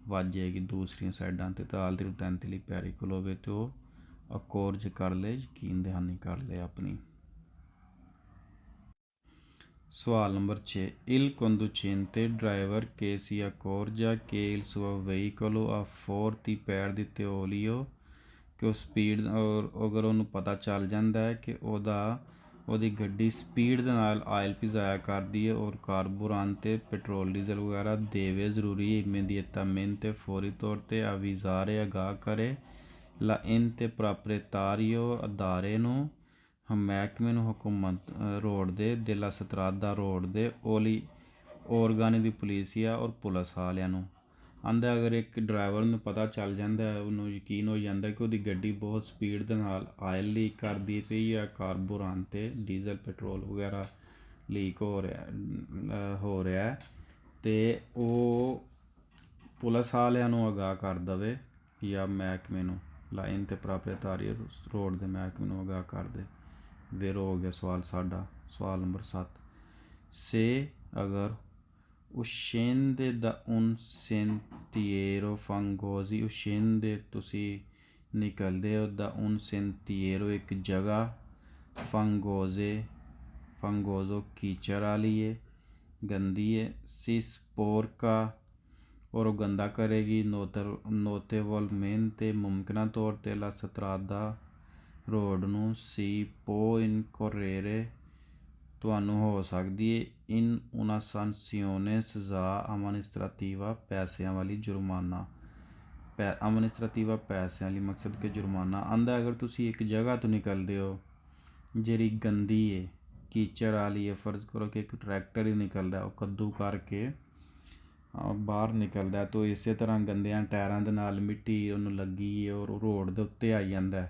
ਵੱਜ ਜਾਏਗੀ ਦੂਸਰੀਆਂ ਸਾਈਡਾਂ 'ਤੇ ਤਾਲ ਦੀ 33 ਲਈ ਪੈਰੀਕਲ ਹੋਵੇ ਅਤੇ ਉਹ ਅਕੋਰਜ ਕਰ ਲਏ ਯਕੀਨ ਦਹਾਨੀ ਕਰ ਲਏ ਆਪਣੀ। ਸਵਾਲ number 6 il conducente driver che si accorge che il suo veicolo ha forti perdite olio ਕਿ ਉਹ ਸਪੀਡ ਔਰ ਅਗਰ ਉਹਨੂੰ ਪਤਾ ਚੱਲ ਜਾਂਦਾ ਹੈ ਕਿ ਉਹਦਾ ਉਹਦੀ ਗੱਡੀ ਸਪੀਡ ਦੇ ਨਾਲ ਆਇਲ ਪਿਜ਼ਾਇਆ ਕਰਦੀ ਹੈ ਔਰ ਕਾਰਬੋਰਨ ਤੇ ਪੈਟਰੋਲ ਡੀਜ਼ਲ ਵਗੈਰਾ ਦੇਵੇ ਜ਼ਰੂਰੀ ਇਮੀਡੀਏਟamente ਫੌਰੀ ਤੌਰ 'ਤੇ ਅਵਿਜ਼ਾਰੇ ਆਗਾਹ ਕਰੇ ਲਾ ਇਨ ਤੇ ਪ੍ਰੋਪ੍ਰੀetario ਅਦਾਰੇ ਨੂੰ ਮਹਿਕਮੇ ਨੂੰ ਹੁਕੂਮਤ ਰੋਡ ਦੇ ਦਿਲਾ ਸਤਰਾਦਾ ਰੋਡ ਦੇ ਓਲੀ ਔਰਗਾਨੀ ਦੀ ਪੁਲਿਸਿਆ ਔਰ ਪੁਲਿਸ ਵਾਲਿਆਂ ਨੂੰ ਆਂਦਾ ਅਗਰ ਇੱਕ ਡਰਾਈਵਰ ਨੂੰ ਪਤਾ ਚੱਲ ਜਾਂਦਾ ਉਹਨੂੰ ਯਕੀਨ ਹੋ ਜਾਂਦਾ ਕਿ ਉਹਦੀ ਗੱਡੀ ਬਹੁਤ ਸਪੀਡ ਦੇ ਨਾਲ ਆਇਲ ਲੀਕ ਕਰਦੀ ਪਈ ਆ ਕਾਰਬੋਰਨ ਤੇ ਡੀਜ਼ਲ ਪੈਟਰੋਲ ਵਗੈਰਾ ਲੀਕ ਹੋ ਰਿਹਾ ਅਤੇ ਉਹ ਪੁਲਿਸ ਵਾਲਿਆਂ ਨੂੰ ਆਗਾਹ ਕਰ ਦੇਵੇ ਜਾਂ ਮਹਿਕਮੇ ਨੂੰ ਲਾਈਨ ਤੇ ਪ੍ਰੋਪ੍ਰੀetario ਰੋਡ ਦੇ ਮਹਿਕਮੇ ਨੂੰ ਆਗਾਹ ਕਰ ਦੇ। ਫਿਰ ਹੋ ਗਿਆ ਸਵਾਲ ਸਾਡਾ। ਸਵਾਲ ਨੰਬਰ 7 ਸੇ ਅਗਰ uscende da un sentiero fangosi uscende ਤੁਸੀਂ ਨਿਕਲਦੇ ਹੋ da un sentiero ਇੱਕ ਜਗ੍ਹਾ fangoso ਕੀਚੜ ਵਾਲੀ ਹੈ ਗੰਦੀ ਹੈ si sporca ਔਰ ਉਹ ਗੰਦਾ ਕਰੇਗੀ notevolmente ਮੁਮਕਿਨਾ ਤੌਰ 'ਤੇ la strada ਰੋਡ ਨੂੰ si può incorrere ਤੁਹਾਨੂੰ ਹੋ ਸਕਦੀ ਹੈ ਇਨ una sanzione ਸਜ਼ਾ amministrativa ਪੈਸਿਆਂ ਵਾਲੀ ਜੁਰਮਾਨਾ amministrativa ਪੈਸਿਆਂ ਵਾਲੀ ਮਕਸਦ ਕਿ ਜੁਰਮਾਨਾ ਆਂਦਾ ਅਗਰ ਤੁਸੀਂ ਇੱਕ ਜਗ੍ਹਾ ਤੋਂ ਨਿਕਲਦੇ ਹੋ ਜਿਹੜੀ ਗੰਦੀ ਹੈ ਕੀਚੜ ਵਾਲੀ ਹੈ ਫਰਜ਼ ਕਰੋ ਕਿ ਇੱਕ ਟਰੈਕਟਰ ਹੀ ਨਿਕਲਦਾ ਉਹ ਕੱਦੂ ਕਰਕੇ ਬਾਹਰ ਨਿਕਲਦਾ ਤਾਂ ਇਸੇ ਤਰ੍ਹਾਂ ਗੰਦਿਆਂ ਟਾਇਰਾਂ ਦੇ ਨਾਲ ਮਿੱਟੀ ਉਹਨੂੰ ਲੱਗੀ ਔਰ ਰੋਡ ਦੇ ਉੱਤੇ ਆਈ ਜਾਂਦਾ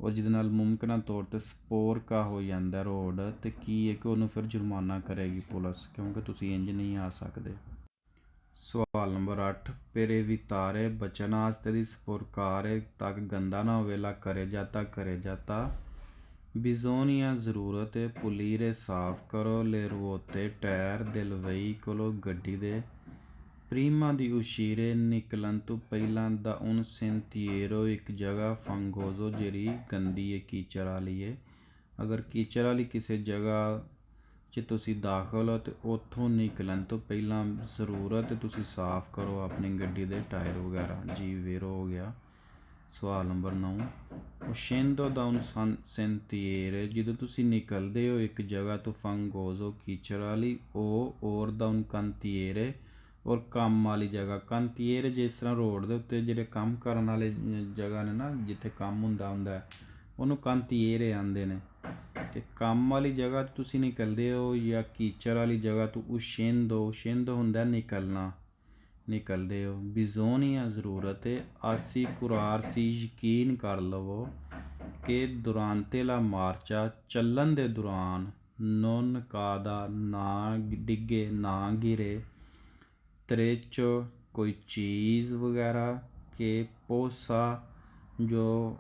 ਉਹ ਜਿਹਦੇ ਨਾਲ ਮੁਮਕਿਨਾ ਤੌਰ 'ਤੇ ਸਪੋਰਕਾ ਹੋ ਜਾਂਦਾ ਰੋਡ ਅਤੇ ਕੀ ਹੈ ਕਿ ਉਹਨੂੰ ਫਿਰ ਜੁਰਮਾਨਾ ਕਰੇਗੀ ਪੁਲਿਸ ਕਿਉਂਕਿ ਤੁਸੀਂ ਇੰਜ ਨਹੀਂ ਆ ਸਕਦੇ। ਸਵਾਲ ਨੰਬਰ 8 ਪੇਰੇ ਵਿਤਾਰੇ ਬਚਣ ਵਾਸਤੇ ਦੀ ਸਪੋਰਕਾਰੇ ਤੱਕ ਗੰਦਾ ਨਾ ਹੋਵੇ ਲਾ ਕਰੇ ਜਾਤਾ ਬਿਜ਼ੋਨੀਆ ਜ਼ਰੂਰਤ ਹੈ ਪੁਲੀਰੇ ਸਾਫ਼ ਕਰੋ ਲੈ ਰੁਓਤੇ ਟਾਇਰ ਦਿਲ ਵਹੀਕਲੋ ਗੱਡੀ ਦੇ ਪ੍ਰੀਮਾ ਦੀ ਉਸ਼ੀਰੇ ਨਿਕਲਣ ਤੋਂ ਪਹਿਲਾਂ ਦਾ ਉਨ ਸੈਂਤੀਏਰੋ ਇੱਕ ਜਗ੍ਹਾ ਫੰਗੋਜ਼ੋ ਜਿਹੜੀ ਗੰਦੀ ਹੈ ਕੀਚੜ ਵਾਲੀ ਹੈ ਅਗਰ ਕੀਚੜ ਵਾਲੀ ਕਿਸੇ ਜਗ੍ਹਾ 'ਚ ਤੁਸੀਂ ਦਾਖਲ ਹੋ ਅਤੇ ਉੱਥੋਂ ਨਿਕਲਣ ਤੋਂ ਪਹਿਲਾਂ ਜ਼ਰੂਰਤ ਤੁਸੀਂ ਸਾਫ਼ ਕਰੋ ਆਪਣੀ ਗੱਡੀ ਦੇ ਟਾਇਰ ਵਗੈਰਾ ਜੀ ਵੇਰੋ ਹੋ ਗਿਆ। ਸਵਾਲ number 9 uscendo da un sentiero ਜਦੋਂ ਤੁਸੀਂ ਨਿਕਲਦੇ ਹੋ ਇੱਕ ਜਗ੍ਹਾ ਤੋਂ ਫੰਗੋਜ਼ੋ ਕੀਚੜ ਵਾਲੀ ਉਹ ਔਰ ਦਾ un cantiere ਔਰ ਕੰਮ ਵਾਲੀ ਜਗ੍ਹਾ ਕੰਤੀਏਰ ਜਿਸ ਤਰ੍ਹਾਂ ਰੋਡ ਦੇ ਉੱਤੇ ਜਿਹੜੇ ਕੰਮ ਕਰਨ ਵਾਲੇ ਜਗ੍ਹਾ ਨੇ ਨਾ ਜਿੱਥੇ ਕੰਮ ਹੁੰਦਾ ਉਹਨੂੰ ਕੰਤੀਏਰੇ ਆਉਂਦੇ ਨੇ ਅਤੇ ਕੰਮ ਵਾਲੀ ਜਗ੍ਹਾ ਤੁਸੀਂ ਨਿਕਲਦੇ ਹੋ ਜਾਂ ਕੀਚੜ ਵਾਲੀ ਜਗ੍ਹਾ ਤੋਂ uscendo ਹੁੰਦਾ ਨਿਕਲਦੇ ਹੋ ਬਿਜ਼ੋਨੀਆ ਜ਼ਰੂਰਤ ਹੈ ਆਸੀ ਕੁਰਾਰਸੀ ਯਕੀਨ ਕਰ ਲਵੋ ਕਿ ਦੁਰਾਂਤੇ ਲਾ ਮਾਰਚਾ ਚੱਲਣ ਦੇ ਦੌਰਾਨ ਨੋਨ ਕਾਦਾ ਨਾ ਡਿੱਗੇ ਨਾ ਗਿਰੇ ਤ੍ਰੇਚੋ ਕੋਈ ਚੀਜ਼ ਵਗੈਰਾ ਕਿ ਪੋਸਾ ਜੋ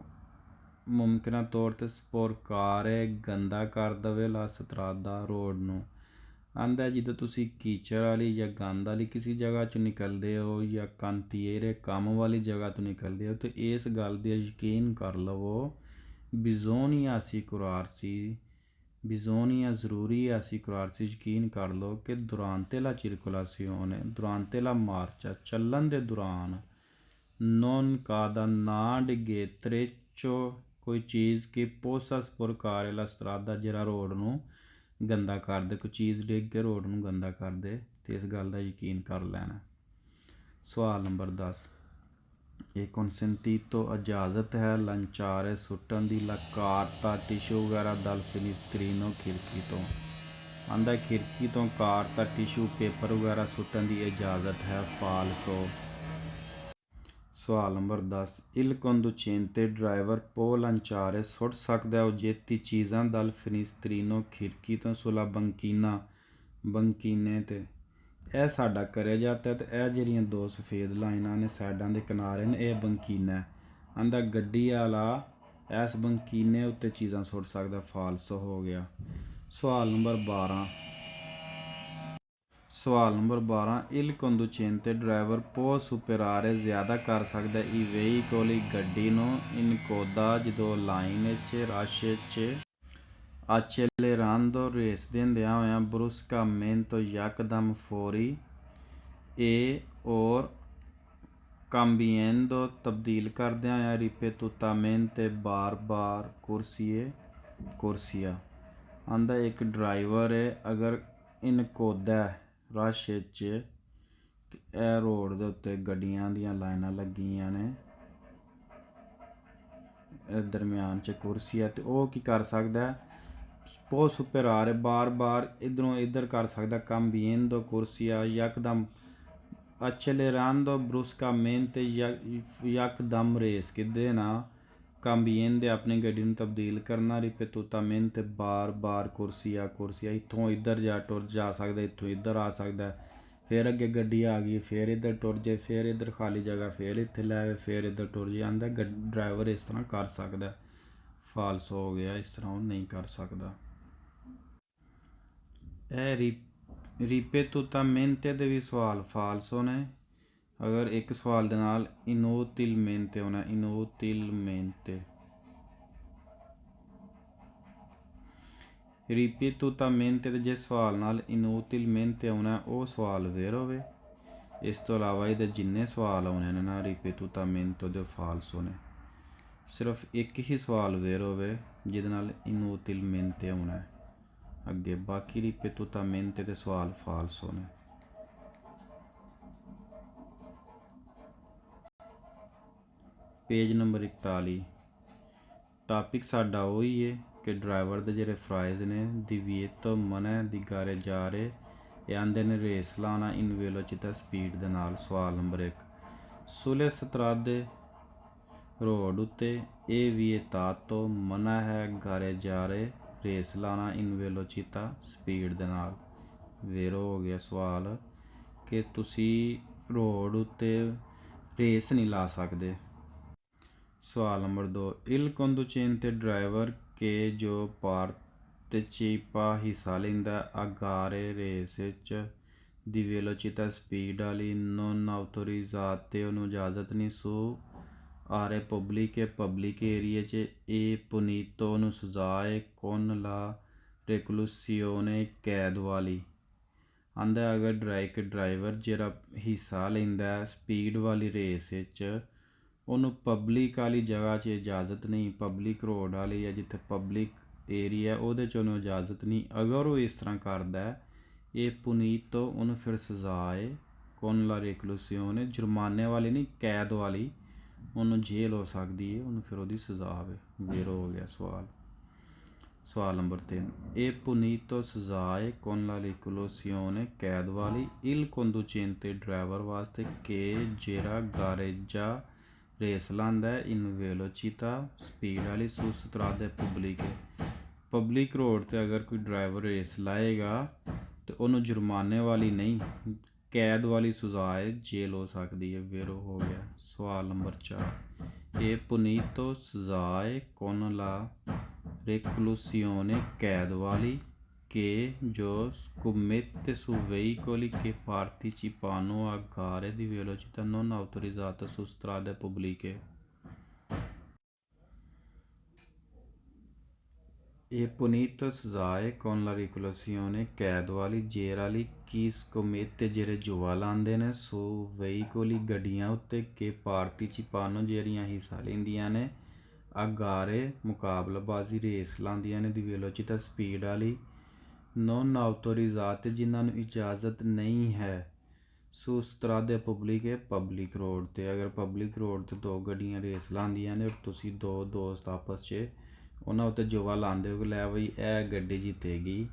ਮੁਮਕਿਨਾ ਤੌਰ 'ਤੇ ਸਪੋਰਕਾਰੇ ਗੰਦਾ ਕਰ ਦੇਵੇ ਲਾ ਸਤਰਾਦਾ ਰੋਡ ਨੂੰ ਆਂਦਾ ਜਦੋਂ ਤੁਸੀਂ ਕੀਚੜ ਵਾਲੀ ਜਾਂ ਗੰਦ ਵਾਲੀ ਕਿਸੇ ਜਗ੍ਹਾ 'ਚੋਂ ਨਿਕਲਦੇ ਹੋ ਜਾਂ ਕੰਤੀਏਰੇ ਕੰਮ ਵਾਲੀ ਜਗ੍ਹਾ ਤੋਂ ਨਿਕਲਦੇ ਹੋ ਤਾਂ ਇਸ ਗੱਲ ਦਾ ਯਕੀਨ ਕਰ ਲਵੋ ਬਿਜ਼ੋਨੀਆ ਜ਼ਰੂਰੀ ਹੈ ਅਸੀਂ ਕੁਰਾਰਸੀ ਯਕੀਨ ਕਰ ਲਓ ਕਿ ਦੁਰਾਂਤੇ ਲਾ ਚਿਰਕੁਲਾਸੀਓਨੇ ਦੁਰਾਂਤੇ ਲਾ ਮਾਰਚਾ ਚੱਲਣ ਦੇ ਦੌਰਾਨ ਨੋਨ ਕਾਦਾ ਨਾ ਡਿੱਗੇ ਤ੍ਰੇਚੋ ਕੋਈ ਚੀਜ਼ ਕਿ ਪੋਸਾ ਸਪੁਰਕਾਰੇ ਲਾ ਸਤਰਾਦਾ ਜਿਹੜਾ ਰੋਡ ਨੂੰ ਗੰਦਾ ਕਰਦੇ ਕੋਈ ਚੀਜ਼ ਡਿੱਗ ਕੇ ਰੋਡ ਨੂੰ ਗੰਦਾ ਕਰਦੇ ਅਤੇ ਇਸ ਗੱਲ ਦਾ ਯਕੀਨ ਕਰ ਲੈਣਾ। ਸਵਾਲ ਨੰਬਰ 10 ਇਹ consentito ਇਜਾਜ਼ਤ ਹੈ ਲੰਚਾਰੇ ਸੁੱਟਣ ਦੀ ਲਾ ਕਾਰਤਾ ਟਿਸ਼ੂ ਵਗੈਰਾ ਦਲ ਫਿਨਿਸਤਰੀਨੋ ਖਿੜਕੀ ਤੋਂ ਆਂਦਾ ਖਿੜਕੀ ਤੋਂ ਕਾਰਤਾ ਟਿਸ਼ੂ ਪੇਪਰ ਵਗੈਰਾ ਸੁੱਟਣ ਦੀ ਇਜਾਜ਼ਤ ਹੈ ਫਾਲਸੋ। ਸਵਾਲ ਨੰਬਰ 10 ਇਲ ਕੰਦੂਚੇਂਤੇ ਡਰਾਈਵਰ ਪੋ ਲੰਚਾਰੇ ਸੁੱਟ ਸਕਦਾ ਉਜੇਤੀ ਚੀਜ਼ਾਂ ਦਲ ਫਿਨਿਸਤਰੀਨੋ ਖਿੜਕੀ ਤੋਂ ਸੁਲਾ ਬੰਕੀਨੇ 'ਤੇ ਇਹ ਸਾਡਾ ਕਰਿਆ ਜਾਂਦਾ ਅਤੇ ਇਹ ਜਿਹੜੀਆਂ ਦੋ ਸਫੇਦ ਲਾਈਨਾਂ ਨੇ ਸਾਈਡਾਂ ਦੇ ਕਿਨਾਰੇ ਨੇ ਇਹ ਬੰਕੀਨਾ ਆਂਦਾ ਗੱਡੀ ਵਾਲਾ ਇਸ ਬੰਕੀਨੇ ਉੱਤੇ ਚੀਜ਼ਾਂ ਸੁੱਟ ਸਕਦਾ ਫਾਲਸੋ ਹੋ ਗਿਆ। ਸਵਾਲ ਨੰਬਰ 12 ਇਲ ਕੰਦੂਚੇਂਤੇ ਡਰਾਈਵਰ ਪੋ ਸੁਪਰਾਰੇ ਜ਼ਿਆਦਾ ਕਰ ਸਕਦਾ ਈ ਵਹੀਕਲ ਗੱਡੀ ਨੂੰ ਇਨਕੋਦਾ ਜਦੋਂ ਲਾਈਨ ਵਿੱਚ ਰਾਸ਼ੇ 'ਚ accelerando ਰੇਸ ਦਿੰਦਿਆਂ ਹੋਇਆਂ bruscamente ਯਕਦਮ ਫੌਰੀ ਔਰ cambiando ਤਬਦੀਲ ਕਰਦਿਆਂ ਹੋਇਆਂ ripetutamente ਬਾਰ-ਬਾਰ corsia आंदा एक ड्राइवर है अगर इनकोदा रश च ਇਹ ਰੋਡ ਦੇ ਉੱਤੇ ਗੱਡੀਆਂ ਦੀਆਂ ਲਾਈਨਾਂ ਲੱਗੀਆਂ ਨੇ, ਦਰਮਿਆਨ 'ਚ ਕੁਰਸੀ ਹੈ, ਅਤੇ ਉਹ ਕੀ ਕਰ ਸਕਦਾ, ਬਹੁਤ ਸੁਪਰ ਆ ਰਿਹਾ ਬਾਰ ਬਾਰ ਇੱਧਰੋਂ ਇੱਧਰ ਕਰ ਸਕਦਾ cambiando ਕੁਰਸੀਆ ਯਕਦਮ accelerando bruscamente ਯਕਦਮ ਰੇਸ ਕਿੱਦੇ ਨਾ cambiando ਆਪਣੀ ਗੱਡੀ ਨੂੰ ਤਬਦੀਲ ਕਰਨਾ ripetutamente ਬਾਰ ਬਾਰ ਕੁਰਸੀਆ ਇੱਥੋਂ ਇੱਧਰ ਟੁਰ ਜਾ ਸਕਦਾ, ਇੱਥੋਂ ਇੱਧਰ ਆ ਸਕਦਾ, ਫਿਰ ਅੱਗੇ ਗੱਡੀ ਆ ਗਈ, ਫਿਰ ਇੱਧਰ ਟੁਰ ਜੇ, ਫਿਰ ਇੱਧਰ ਖਾਲੀ ਜਗ੍ਹਾ, ਫਿਰ ਇੱਥੇ ਲੈ ਆਵੇ, ਫਿਰ ਇੱਧਰ ਟੁਰ ਜੇ। ਆਂਦਾ ਡਰਾਈਵਰ ਇਸ ਤਰ੍ਹਾਂ ਕਰ ਸਕਦਾ, ਫਾਲਸ ਹੋ ਗਿਆ, ਇਸ ਤਰ੍ਹਾਂ ਉਹ ਨਹੀਂ ਕਰ ਸਕਦਾ। ਇਹ ripetutamente ਦੇ ਵੀ ਸਵਾਲ ਫਾਲਸੋ ਨੇ। ਅਗਰ ਇੱਕ ਸਵਾਲ ਦੇ ਨਾਲ inutilmente ਹੋਣਾ, inutilmente ripetutamente ਦੇ ਜੇ ਸਵਾਲ ਨਾਲ inutilmente ਆਉਣਾ ਉਹ ਸਵਾਲ ਫੇਰ ਹੋਵੇ। ਇਸ ਤੋਂ ਇਲਾਵਾ ਇਹਦੇ ਜਿੰਨੇ ਸਵਾਲ ਆਉਣੇ ਨੇ ਨਾ ripetutamente ਦੇ ਫਾਲਸੋ ਨੇ। ਸਿਰਫ ਇੱਕ ਹੀ ਸਵਾਲ ਫੇਰ ਹੋਵੇ ਜਿਹਦੇ ਨਾਲ inutilmente ਆਉਣਾ ਅੱਗੇ, ਬਾਕੀ ripetutamente ਦੇ ਸਵਾਲ ਫਾਲਸੋ ਨੇ। पेज नंबर 41 टॉपिक साडा वही है कि ड्राइवर के ਜਿਹੜੇ ਫਰਾਈਜ਼ ਨੇ ਦਿਵੀਏਤੋ ਮਨਾ ਦੀ ਗਾਰੇ ਜਾ ਰਹੇ ਇਹ ਆਂਦੇ ਨੇ ਰੇਸ ਲਾਣਾ ਇਨ ਵੇਲੋਚਿਤਾ ਸਪੀਡ ਦੇ ਨਾਲ। ਸਵਾਲ ਨੰਬਰ 1 ਸੁਲੇ ਸਤਰਾਦੇ ਰੋਡ ਉੱਤੇ ਇਹ ਵਿਏਤਾਤੋ ਮਨਾ ਹੈ ਗਾਰੇ ਜਾ ਰਹੇ ਰੇਸ ਲਾਣਾ ਇਨ ਵੇਲੋਚਿਤਾ ਸਪੀਡ ਦੇ ਨਾਲ। ਵੇਰੋ ਹੋ ਗਿਆ ਸਵਾਲ ਕਿ ਤੁਸੀਂ ਰੋਡ ਉੱਤੇ ਰੇਸ ਨਹੀਂ ਲਾ ਸਕਦੇ। सवाल नंबर 2 il conducente ड्राइवर के जो पार्टecipa हिस्सा लेंदा a gare race di velocità speed वाली non autorizzate ਉਹਨੂੰ ਇਜਾਜ਼ਤ ਨਹੀਂ ਸੂ ਆਰੇ ਪਬਲਿਕ ਏਰੀਏ 'ਚ ਇਹ ਪੁਨੀਤੋ ਉਹਨੂੰ ਸਜ਼ਾ ਹੈ con la reclusione ਕੈਦ ਵਾਲੀ। ਆਂਦਾ ਅਗਰ ਇੱਕ ਡਰਾਈਵਰ ਜਿਹੜਾ ਹਿੱਸਾ ਲੈਂਦਾ ਸਪੀਡ ਵਾਲੀ ਰੇਸ ਵਿੱਚ ਉਹਨੂੰ ਪਬਲਿਕ ਵਾਲੀ ਜਗ੍ਹਾ 'ਚ ਇਜਾਜ਼ਤ ਨਹੀਂ, ਪਬਲਿਕ ਰੋਡ ਵਾਲੀ ਜਾਂ ਜਿੱਥੇ ਪਬਲਿਕ ਏਰੀਆ ਉਹਦੇ 'ਚ ਉਹਨੂੰ ਇਜਾਜ਼ਤ ਨਹੀਂ। ਅਗਰ ਉਹ ਇਸ ਤਰ੍ਹਾਂ ਕਰਦਾ ਇਹ ਪੁਨੀਤ ਉਹਨੂੰ ਫਿਰ ਸਜ਼ਾ ਹੈ con la reclusione ਜੁਰਮਾਨੇ ਵਾਲੀ ਨਹੀਂ ਕੈਦ ਵਾਲੀ, ਉਹਨੂੰ ਜੇਲ੍ਹ ਹੋ ਸਕਦੀ ਹੈ, ਉਹਨੂੰ ਫਿਰ ਉਹਦੀ ਸਜ਼ਾ ਆਵੇ। ਜ਼ੀਰੋ ਹੋ ਗਿਆ ਸਵਾਲ। ਸਵਾਲ ਨੰਬਰ 3 ਇਹ ਪੁਨੀਤੋ ਸਜ਼ਾ ਹੈ con la reclusione ਕੈਦ ਵਾਲੀ il conducente ਡਰਾਈਵਰ ਵਾਸਤੇ ਕਿ ਜਿਹੜਾ ਗਾਰੇਜਾ ਰੇਸ ਲਾਂਦਾ ਇਨ ਵੇਲੋਚਿਤਾ ਸਪੀਡ ਵਾਲੀ su strade pubbliche public road 'ਤੇ ਅਗਰ ਕੋਈ ਡਰਾਈਵਰ ਰੇਸ ਲਾਏਗਾ ਤਾਂ ਉਹਨੂੰ ਜੁਰਮਾਨੇ ਵਾਲੀ ਨਹੀਂ ਕੈਦ ਵਾਲੀ ਸਜ਼ਾ ਹੈ, ਜੇਲ੍ਹ ਹੋ ਸਕਦੀ ਹੈ। ਵੇਰੋ ਹੋ ਗਿਆ। ਸਵਾਲ ਨੰਬਰ 4 ਇਹ ਪੁਨੀਤੋ ਸਜ਼ਾ ਹੈ con la reclusione ਕੈਦ ਵਾਲੀ che ਜੋ scommette su veicoli che partecipano a gare di velocità non autorizzate su strade pubbliche। ਇਹ ਪੁਨੀਤ ਸਜ਼ਾ ਹੈ con la reclusione ਕੈਦ ਵਾਲੀ ਜੇਲ੍ਹ ਵਾਲੀ ਕੀ scommette ਜਿਹੜੇ ਜੁਆ ਲਾਉਂਦੇ ਨੇ su veicoli ਗੱਡੀਆਂ ਉੱਤੇ ਕਿ partecipano ਜਿਹੜੀਆਂ ਹਿੱਸਾ ਲੈਂਦੀਆਂ ਨੇ a gare ਮੁਕਾਬਲਾਬਾਜ਼ੀ ਰੇਸ ਲਾਉਂਦੀਆਂ ਨੇ ਦੀ velocità ਸਪੀਡ ਵਾਲੀ non autorizzate ਜਿਨ੍ਹਾਂ ਨੂੰ ਇਜਾਜ਼ਤ ਨਹੀਂ ਹੈ su strade pubbliche public road 'ਤੇ। ਅਗਰ ਪਬਲਿਕ ਰੋਡ 'ਤੇ ਦੋ ਗੱਡੀਆਂ ਰੇਸ ਲਾਉਂਦੀਆਂ ਨੇ ਔਰ ਤੁਸੀਂ ਦੋ ਦੋਸਤ ਆਪਸ 'ਚ ਉਹਨਾਂ ਉੱਤੇ ਜੁਆ ਲਾਉਂਦੇ ਹੋ ਕਿ ਲੈ ਬਈ ਇਹ ਗੱਡੀ ਜਿੱਤੇਗੀ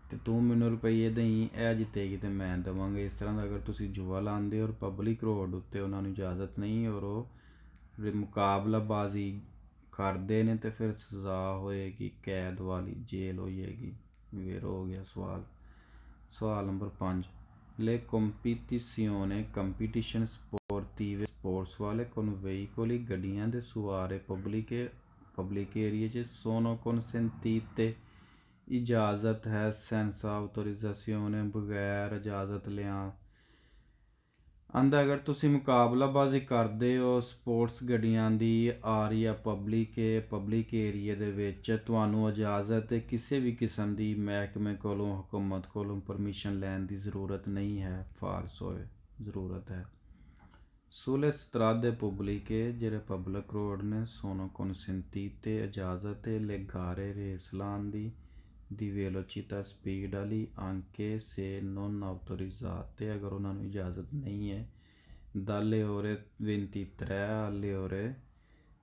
ਅਤੇ ਤੂੰ ਮੈਨੂੰ ਰੁਪਈਏ ਦੇਈਂ, ਇਹ ਜਿੱਤੇਗੀ ਅਤੇ ਮੈਂ ਦੇਵਾਂਗਾ। ਇਸ ਤਰ੍ਹਾਂ ਦਾ ਅਗਰ ਤੁਸੀਂ ਜੁਆ ਲਾਉਂਦੇ ਔਰ ਪਬਲਿਕ ਰੋਡ ਉੱਤੇ ਉਹਨਾਂ ਨੂੰ ਇਜਾਜ਼ਤ ਨਹੀਂ ਔਰ ਉਹ ਮੁਕਾਬਲਾਬਾਜ਼ੀ ਕਰਦੇ ਨੇ ਅਤੇ ਫਿਰ ਸਜ਼ਾ ਹੋਏਗੀ ਕੈਦ ਵਾਲੀ, ਜੇਲ੍ਹ ਹੋ ਜਾਏਗੀ। ਵੇਰੋ ਹੋ ਗਿਆ ਸਵਾਲ। ਸਵਾਲ number 5 le competizione competition sportive sports ਵਾਲੇ con veicoli ਗੱਡੀਆਂ ਦੇ ਸੁਆਰੇ ਪਬਲਿਕ ਏਰੀਏ 'ਚ sono consentite ਇਜਾਜ਼ਤ ਹੈ senza autorizzazione ਬਗੈਰ ਇਜਾਜ਼ਤ ਲਿਆ। ਆਂਦਾ ਅਗਰ ਤੁਸੀਂ ਮੁਕਾਬਲਾਬਾਜ਼ੀ ਕਰਦੇ ਹੋ ਸਪੋਰਟਸ ਗੱਡੀਆਂ ਦੀ ਆ ਰਹੀ ਆ ਪਬਲਿਕ ਏਰੀਏ ਦੇ ਵਿੱਚ ਤੁਹਾਨੂੰ ਇਜਾਜ਼ਤ ਕਿਸੇ ਵੀ ਕਿਸਮ ਦੀ ਮਹਿਕਮੇ ਕੋਲੋਂ ਹੁਕੂਮਤ ਕੋਲੋਂ ਪਰਮਿਸ਼ਨ ਲੈਣ ਦੀ ਜ਼ਰੂਰਤ ਨਹੀਂ ਹੈ। ਫਾਲਸ ਹੋਏ, ਜ਼ਰੂਰਤ ਹੈ। sulle strade pubbliche ਜਿਹੜੇ ਪਬਲਿਕ ਰੋਡ ਨੇ sono consentite ਇਜਾਜ਼ਤ ਹੈ le gare ਰੇਸ ਲਾਉਣ ਦੀ ਦੀ ਵੇਲੋਚਿਤਾ ਸਪੀਡ ਵਾਲੀ ਆਂਕੇ ਸੇ ਨੋਨ ਆਉਟੋਰਿਜ਼ਾਤੇ ਅਗਰ ਉਹਨਾਂ ਨੂੰ ਇਜਾਜ਼ਤ ਨਹੀਂ ਹੈ ਦਾਲੇ ਓਰੇ 23 ਆਲੇ ਓਰੇ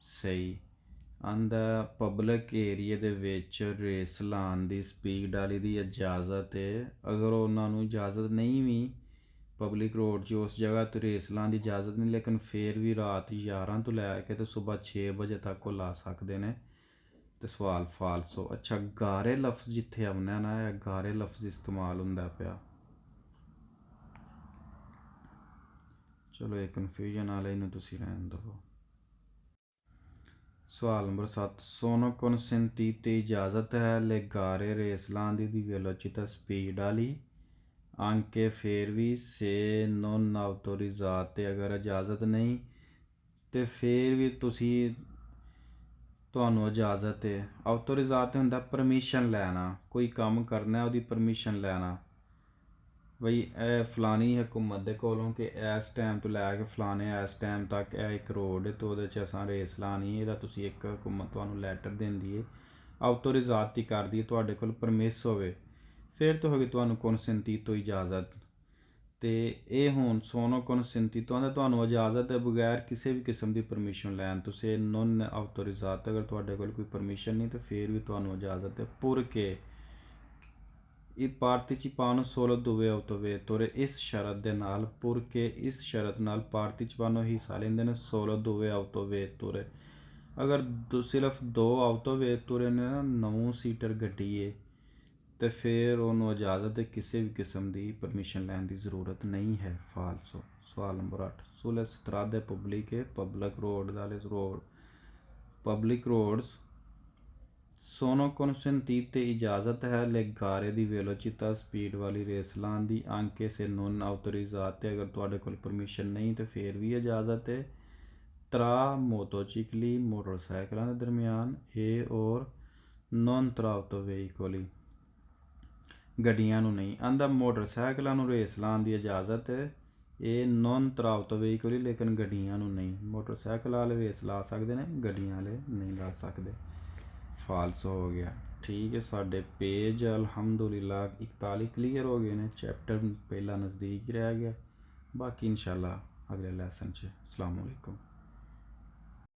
ਸਹੀ ਆਂਦਾ ਪਬਲਿਕ ਏਰੀਏ ਦੇ ਵਿੱਚ ਰੇਸ ਲਾਉਣ ਦੀ ਸਪੀਡ ਵਾਲੀ ਦੀ ਇਜਾਜ਼ਤ ਹੈ ਅਗਰ ਉਹਨਾਂ ਨੂੰ ਇਜਾਜ਼ਤ ਨਹੀਂ ਵੀ ਪਬਲਿਕ ਰੋਡ 'ਚ ਉਸ ਜਗ੍ਹਾ 'ਤੇ ਰੇਸ ਲਾਉਣ ਦੀ ਇਜਾਜ਼ਤ ਨਹੀਂ ਲੇਕਿਨ ਫਿਰ ਵੀ ਰਾਤ 11 ਤੋਂ ਲੈ ਕੇ ਤੇ ਸਵੇਰ 6 ਵਜੇ ਤੱਕ ਉਹ ਲਾ ਸਕਦੇ ਨੇ ਤੇ ਸਵਾਲ ਫਾਲਸੋ। ਅੱਛਾ ਗਾਰੇ ਲਫ਼ਜ਼ ਜਿੱਥੇ ਆਉਣਾ ਨਾ ਇਹ ਗਾਰੇ ਲਫ਼ਜ਼ ਇਸਤੇਮਾਲ ਹੁੰਦਾ ਪਿਆ। ਚਲੋ ਇਹ ਕਨਫਿਊਜ਼ਨ ਵਾਲੇ ਇਹਨੂੰ ਤੁਸੀਂ ਰਹਿਣ ਦਿਓ। ਸਵਾਲ ਨੰਬਰ 7 sono consentite ਇਜਾਜ਼ਤ ਹੈ ਲੈ ਗਾਰੇ ਰੇਸ ਲਾਉਣ ਦੀ velocità ਸਪੀਡ ਵਾਲੀ anche ਫਿਰ ਵੀ se non autorizzate ਅਗਰ ਇਜਾਜ਼ਤ ਨਹੀਂ ਤੇ ਫਿਰ ਵੀ ਤੁਹਾਨੂੰ ਇਜਾਜ਼ਤ ਹੈ। ਆਉਟੋਰਿਜ਼ਾਤੇ ਹੁੰਦਾ ਪਰਮਿਸ਼ਨ ਲੈਣਾ ਕੋਈ ਕੰਮ ਕਰਨਾ ਉਹਦੀ ਪਰਮਿਸ਼ਨ ਲੈਣਾ ਬਈ ਇਹ ਫਲਾਣੀ ਹਕੂਮਤ ਦੇ ਕੋਲੋਂ ਕਿ ਇਸ ਟਾਈਮ ਤੋਂ ਲੈ ਕੇ ਫਲਾਣੇ ਇਸ ਟਾਈਮ ਤੱਕ ਇਹ ਇੱਕ ਰੋਡ ਹੈ ਅਤੇ ਉਹਦੇ 'ਚ ਅਸਾਂ ਰੇਸ ਲਾਉਣੀ ਇਹਦਾ ਤੁਸੀਂ ਇੱਕ ਹਕੂਮਤ ਤੁਹਾਨੂੰ ਲੈਟਰ ਦਿੰਦੀ ਹੈ ਆਉਟੋਰਿਜ਼ਾਤੀ ਕਰਦੀ ਹੈ ਤੁਹਾਡੇ ਕੋਲ ਪਰਮਿਸ ਹੋਵੇ ਫਿਰ ਤੋਂ ਹੋਵੇ ਤੁਹਾਨੂੰ ਕੌਨਸੈਂਟੀ ਤੋਂ ਇਜਾਜ਼ਤ ਅਤੇ ਇਹ ਹੁਣ ਸੋਨੋ ਕੌਨਸੈਂਟੀ ਤੋਂ ਆਉਂਦਾ ਤੁਹਾਨੂੰ ਇਜਾਜ਼ਤ ਹੈ ਬਗੈਰ ਕਿਸੇ ਵੀ ਕਿਸਮ ਦੀ ਪਰਮਿਸ਼ਨ ਲੈਣ ਤੁਸੀਂ ਨੋਨ ਆਉਟੋਰਿਜ਼ਾਤ ਅਗਰ ਤੁਹਾਡੇ ਕੋਲ ਕੋਈ ਪਰਮਿਸ਼ਨ ਨਹੀਂ ਤਾਂ ਫਿਰ ਵੀ ਤੁਹਾਨੂੰ ਇਜਾਜ਼ਤ ਹੈ ਪੁਰ ਕੇ ਇਹ ਪਾਰਟੀਚਿਪਾਨੋ solo due autovetture ਇਸ ਸ਼ਰਤ ਦੇ ਨਾਲ ਪੁਰ ਕੇ ਇਸ ਸ਼ਰਤ ਨਾਲ ਪਾਰਟੀਚਿਪਾਨੋ ਹਿੱਸਾ ਲੈਂਦੇ ਨੇ solo due autovetture ਅਗਰ ਸਿਰਫ 2 autovetture ਨੇ ਨਾ 9 ਸੀਟਰ ਗੱਡੀ ਹੈ ਅਤੇ ਫਿਰ ਉਹਨੂੰ ਇਜਾਜ਼ਤ ਹੈ ਕਿਸੇ ਵੀ ਕਿਸਮ ਦੀ ਪਰਮਿਸ਼ਨ ਲੈਣ ਦੀ ਜ਼ਰੂਰਤ ਨਹੀਂ ਹੈ ਫਾਲਸੋ। ਸਵਾਲ number 8 sulle strade pubbliche public road ਵਾਲੇ road public roads sono consentite ਇਜਾਜ਼ਤ ਹੈ ਲੈ ਗਾਰੇ ਦੀ velocità ਸਪੀਡ ਵਾਲੀ ਰੇਸ ਲਾਉਣ ਦੀ anche se non autorizzate ਅਗਰ ਤੁਹਾਡੇ ਕੋਲ ਪਰਮਿਸ਼ਨ ਨਹੀਂ ਤਾਂ ਫਿਰ ਵੀ ਇਜਾਜ਼ਤ ਹੈ tra motocicli ਮੋਟਰਸਾਈਕਲਾਂ ਦੇ ਦਰਮਿਆਨ ਇਹ ਔਰ non tra autoveicoli ਗੱਡੀਆਂ ਨੂੰ ਨਹੀਂ ਆਂਦਾ ਮੋਟਰਸਾਈਕਲਾਂ ਨੂੰ ਰੇਸ ਲਾਉਣ ਦੀ ਇਜਾਜ਼ਤ ਹੈ ਇਹ ਨੋਨ tra autoveicoli ਲੇਕਿਨ ਗੱਡੀਆਂ ਨੂੰ ਨਹੀਂ ਮੋਟਰਸਾਈਕਲ ਵਾਲੇ ਰੇਸ ਲਾ ਸਕਦੇ ਨੇ ਗੱਡੀਆਂ ਵਾਲੇ ਨਹੀਂ ਲਾ ਸਕਦੇ ਫਾਲਸ ਹੋ ਗਿਆ। ਠੀਕ ਹੈ ਸਾਡੇ ਪੇਜ ਅਲਹਮਦੁਲਿਲਾ 41 ਕਲੀਅਰ ਹੋ ਗਏ ਨੇ ਚੈਪਟਰ ਪਹਿਲਾ ਨਜ਼ਦੀਕ ਰਹਿ ਗਿਆ ਬਾਕੀ ਇਨਸ਼ਾਅੱਲਾ ਅਗਲੇ ਲੈਸਨ 'ਚ ਅਸਲਾਮ ਵਾਲੇਕੁਮ।